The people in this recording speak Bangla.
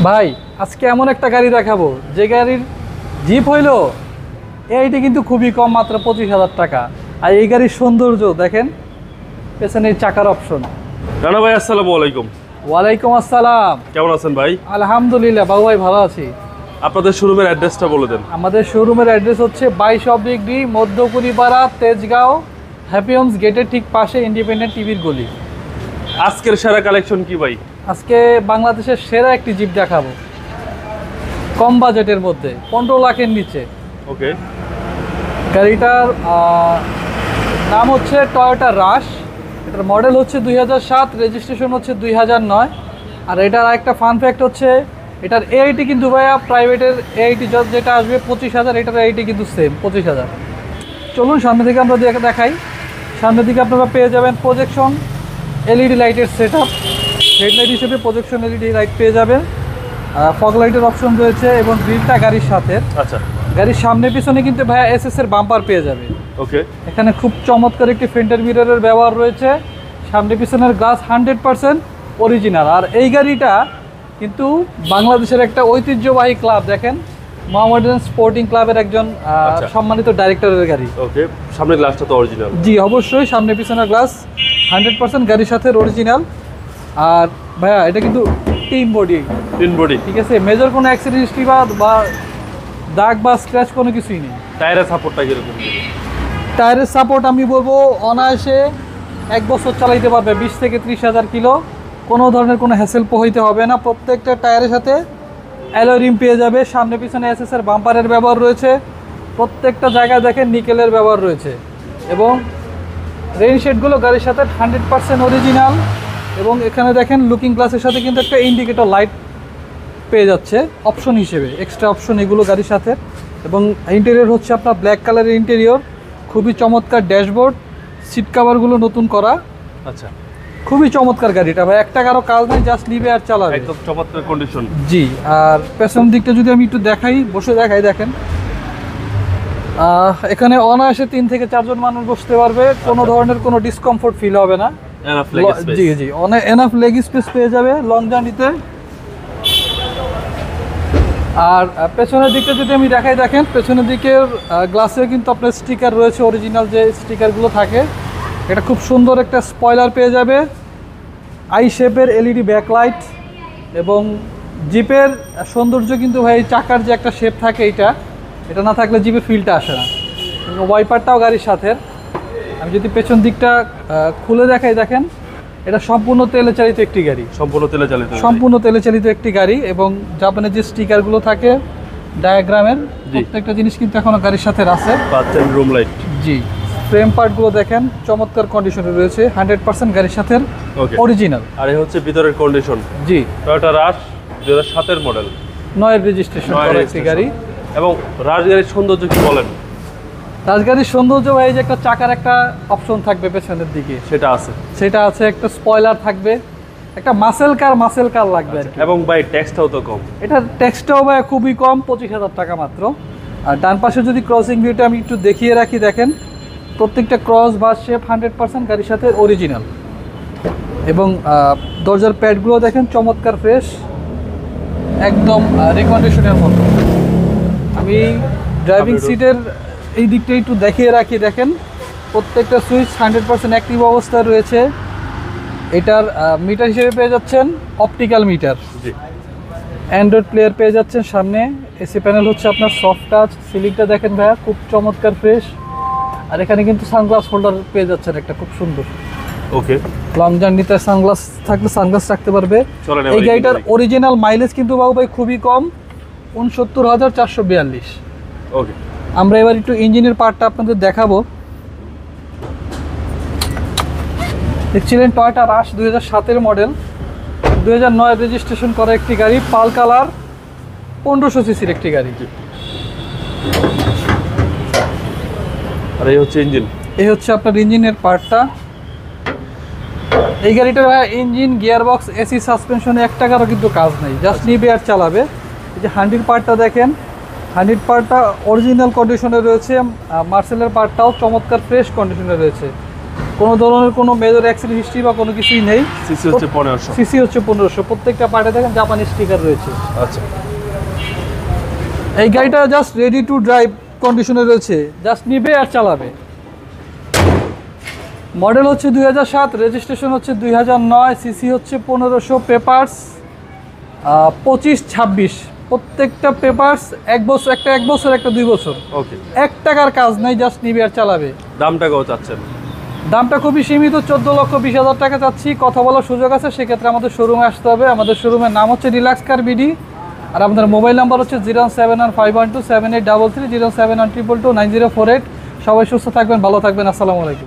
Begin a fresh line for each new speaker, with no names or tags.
ভাই আজকে এমন একটা গাড়ি দেখাবো যে গাড়ির জিপ হইলো এইটি কিন্তু খুবই কম, মাত্র 25,000 টাকা। আর এই গাড়ির সৌন্দর্য দেখেন, পেছনের চাকার অপশন।
রানা ভাই আসসালামু আলাইকুম।
ওয়ালাইকুম আসসালাম।
কেমন আছেন ভাই?
আলহামদুলিল্লাহ বাবু ভাই, ভালো আছি।
আপনাদের শোরুমের অ্যাড্রেসটা বলে দেন।
আমাদের শোরুমের অ্যাড্রেস হচ্ছে 22 মধ্যকুড়িপাড়া, তেজগাঁও, হ্যাপি হোমস গেটের ঠিক পাশে, ইন্ডিপেন্ডেন্ট টিভির গলি।
আজকের সেরা কালেকশন কি ভাই?
আজকে বাংলাদেশের সেরা একটি জিপ দেখাবো, কম বাজেটের মধ্যে, 15 লাখের নিচে।
ওকে।
গাড়িটার নাম হচ্ছে টয়োটা রাশ। এটার মডেল হচ্ছে 2007, রেজিস্ট্রেশন হচ্ছে 2009। আর এটার একটা ফান ফ্যাক্ট হচ্ছে এটার এআইটি কিন্তু ভাইয়া প্রাইভেটের এআইটি যেটা আসবে 25,000, এটার এআইটি কিন্তু সেম 25,000। চলুন সামনে থেকে আমরা দেখাই। সামনের দিকে আপনারা পেয়ে যাবেন প্রজেকশন এলইডি লাইটের সেট আপ, হেডলাইট হিসেবে প্রজেকশন এলইডি লাইট পেয়ে যাবেন। ফগ লাইটের অপশন রয়েছে এবং গ্রিলটা গাড়ির সাথে।
আচ্ছা,
গাড়ির সামনে পিছনে কিন্তু ভাইয়া এসএস এর বাম্পার পেয়ে যাবে।
ওকে।
এখানে খুব চমৎকার একটি ফ্রন্টের মিররের ব্যবহার রয়েছে। সামনে পিছনের গ্লাস 100% অরিজিনাল। আর এই গাড়িটা কিন্তু বাংলাদেশের একটা ঐতিহ্যবাহী ক্লাব, দেখেন, মোহামেডান স্পোর্টিং ক্লাবের একজন সম্মানিত ডাইরেক্টরের গাড়ি।
ওকে, সামনের গ্লাসটা তো অরিজিনাল? জি
অবশ্যই, সামনে পিছনের গ্লাস 100% গাড়ির সাথে অরিজিনাল। আর ভাইয়া এটা কিন্তু তিন বডি, ঠিক আছে, মেজর কোনো অ্যাক্সিডেন্ট হিস্ট্রি বা দাগ বা স্ক্র্যাচ কোনো কিছুই নেই।
টায়ারের সাপোর্টটা কিরকম?
টায়ারের সাপোর্ট আমি বলবো অনায়াসে 1 বছর চালাইতে পারবে, 20 থেকে 30,000 কিলো। কোনো ধরনের কোনো হ্যাসেল পোহাইতে হবে না। প্রত্যেকটা টায়ারের সাথে অ্যালয় রিম পেয়ে যাবে। সামনে পিছনে এসএসআর বাম্পারের ব্যবহার রয়েছে। প্রত্যেকটা জায়গায় দেখেন নিকেলের ব্যবহার রয়েছে। এবং রেইন শেডগুলো গাড়ির সাথে 100% অরিজিনাল। এবং এখানে দেখেন লুকিং গ্লাসের সাথে কিন্তু একটা ইন্ডিকেটর লাইট পেয়ে যাচ্ছে অপশন হিসেবে, এক্সট্রা অপশন এগুলো গাড়ির সাথে। এবং ইন্টেরিয়র হচ্ছে আপনার ব্ল্যাক কালারের ইন্টেরিয়র, খুবই চমৎকার ড্যাশবোর্ড, সিট কাভারগুলো নতুন করা।
আচ্ছা,
খুবই চমৎকার গাড়িটা ভাই, একটা কারো কাজ নেই, জাস্ট নিবে আর চালাবে,
একদম চমৎকার কন্ডিশন।
জি। আর পেছন দিকটা যদি আমি একটু দেখাই, বসে দেখাই, দেখেন এখানে অনায়াসে 3 থেকে 4 জন মানুষ বসতে পারবে, কোনো ধরনের কোনো ডিসকমফোর্ট ফিল হবে না। জি, এনাফ লেগ স্পেস পেয়ে যাবে লং জার্নিতে। আর পেছনের দিকটা যদি আমি দেখাই, দেখেন পেছনের দিকের গ্লাসে কিন্তু আপনার স্টিকার রয়েছে, অরিজিনাল যে স্টিকারগুলো থাকে। এটা খুব সুন্দর একটা স্পয়লার পেয়ে যাবে, আই শেপের এলইডি ব্যাকলাইট। এবং জিপের সৌন্দর্য কিন্তু ভাই চাকার যে একটা শেপ থাকে, এটা না থাকলে জিপের ফিলটা আসে না। ওয়াইপারটাও গাড়ির সাথে। আমি যদি পেছন দিকটা খুলে দেখাই, দেখেন এটা সম্পূর্ণ তেলে চালিত একটি গাড়ি, সম্পূর্ণ তেলে চালিত একটি গাড়ি। এবং জাপানের যে স্টিকারগুলো থাকে ডায়াগ্রামের, প্রত্যেকটা জিনিস কিন্তু এখনো গাড়ির সাথে আছে।
রুম লাইট,
জি। ফ্রেম পার্টগুলো দেখেন চমৎকার কন্ডিশনে রয়েছে, 100% গাড়ির সাথে অরিজিনাল।
আর এই হচ্ছে ভিতরের কন্ডিশন।
জি,
টয়োটা রাশ 2007 এর মডেল,
9 রেজিস্ট্রেশন করা একটি গাড়ি।
এবং রাশ গাড়ির সৌন্দর্য কি বলেন?
রাজগাড়ির সৌন্দর্য ভাই যে একটা চাকার একটা অপশন থাকবে পেছনের দিকে, সেটা আছে। একটা স্পয়লার থাকবে, একটা মাসেল কার লাগবে।
এবং ভাই ট্যাক্সটাও তো কম।
এটা ট্যাক্সটাও ভাই খুবই কম, 25,000 টাকা মাত্র। আর ডান পাশে যদি ক্রসিং ভিউটা আমি একটু দেখিয়ে রাখি, দেখেন প্রত্যেকটা ক্রস বা শেপ 100% গাড়ির সাথে অরিজিনাল। এবং দরজার প্যাডগুলো দেখেন চমৎকার ফ্রেশ, একদম রিকন্ডিশনের মতো। আমি ড্রাইভিং সিটের এই দিকটা একটু দেখিয়ে রাখি, দেখেন প্রত্যেকটা সুইচ 100% অ্যাক্টিভ অবস্থায় রয়েছে। এটার মিটার হিসেবে পেয়ে যাচ্ছেন অপটিক্যাল মিটার, অ্যান্ড্রয়েড প্লেয়ার পেয়ে যাচ্ছেন সামনে। এসি প্যানেল হচ্ছে আপনার সফট টাচ, সিলিংটা দেখেন ভাইয়া খুব চমৎকার ফ্রেশ। আর এখানে কিন্তু সানগ্লাস হোল্ডার পেয়ে যাচ্ছেন একটা, খুব সুন্দর।
ওকে,
লং জার্নিতে সানগ্লাস থাকলে সানগ্লাস রাখতে পারবে। এই গাড়িটার অরিজিনাল মাইলেজ কিন্তু বাবু ভাই খুবই কম, 69,442।
ওকে,
আমরা এবার একটু ইঞ্জিনের পার্টটা আপনাদের দেখাবো। দেখছিলেন টয়োটা রাশ 2007 মডেল, 2009 রেজিস্ট্রেশন করা একটি গাড়ি, পাল কালার, 1500 সিসির একটি গাড়ি।
আর এই হচ্ছে ইঞ্জিন,
এই হচ্ছে আপনার ইঞ্জিনের পার্টটা। এই গাড়িটার ইঞ্জিন, গিয়ারবক্স, এসি, সাসপেনশনে 1 টাকারও কিন্তু কাজ নেই, জাস্ট নিবে আর চালাবে। এই যে হ্যান্ডিল পার্টটা দেখেন, হ্যান্ডিল পার্টটা অরিজিনাল কন্ডিশনে রয়েছে। মার্সেলের পার্টটাও চমৎকার ফ্রেশ কন্ডিশনে রয়েছে। কোনো ধরনের কোনো মেজর অ্যাক্সিডেন্ট হিস্ট্রি বা কোনো কিছুই নেই।
সিসি হচ্ছে 1500।
সিসি হচ্ছে 1500, প্রত্যেকটা পার্টে দেখেন জাপানি স্টিকার রয়েছে।
আচ্ছা,
এই গাড়িটা জাস্ট রেডি টু ড্রাইভ কন্ডিশনে রয়েছে, জাস্ট নিবে আর চালাবে। মডেল হচ্ছে 2007, রেজিস্ট্রেশন হচ্ছে 2009, সিসি হচ্ছে 1500, পেপারস 25-26, প্রত্যেকটা পেপারস 1 বছর, একটা 1 বছর, একটা 2 বছর।
ওকে।
1 টাকার কাজ নেই, জাস্ট নিবে আর চালাবে।
দামটা কত চাচ্ছেন?
দামটা খুবই সীমিত, 14,20,000 টাকা চাচ্ছি। কথা বলার সুযোগ আছে, সেক্ষেত্রে আমাদের শোরুমে আসতে হবে। আমাদের শোরুমের নাম হচ্ছে রিল্যাক্স কার বিডি, আর আমাদের মোবাইল নাম্বার হচ্ছে 0715127833071229048। সবাই সুস্থ থাকবেন, ভালো থাকবেন, আসসালামু আলাইকুম।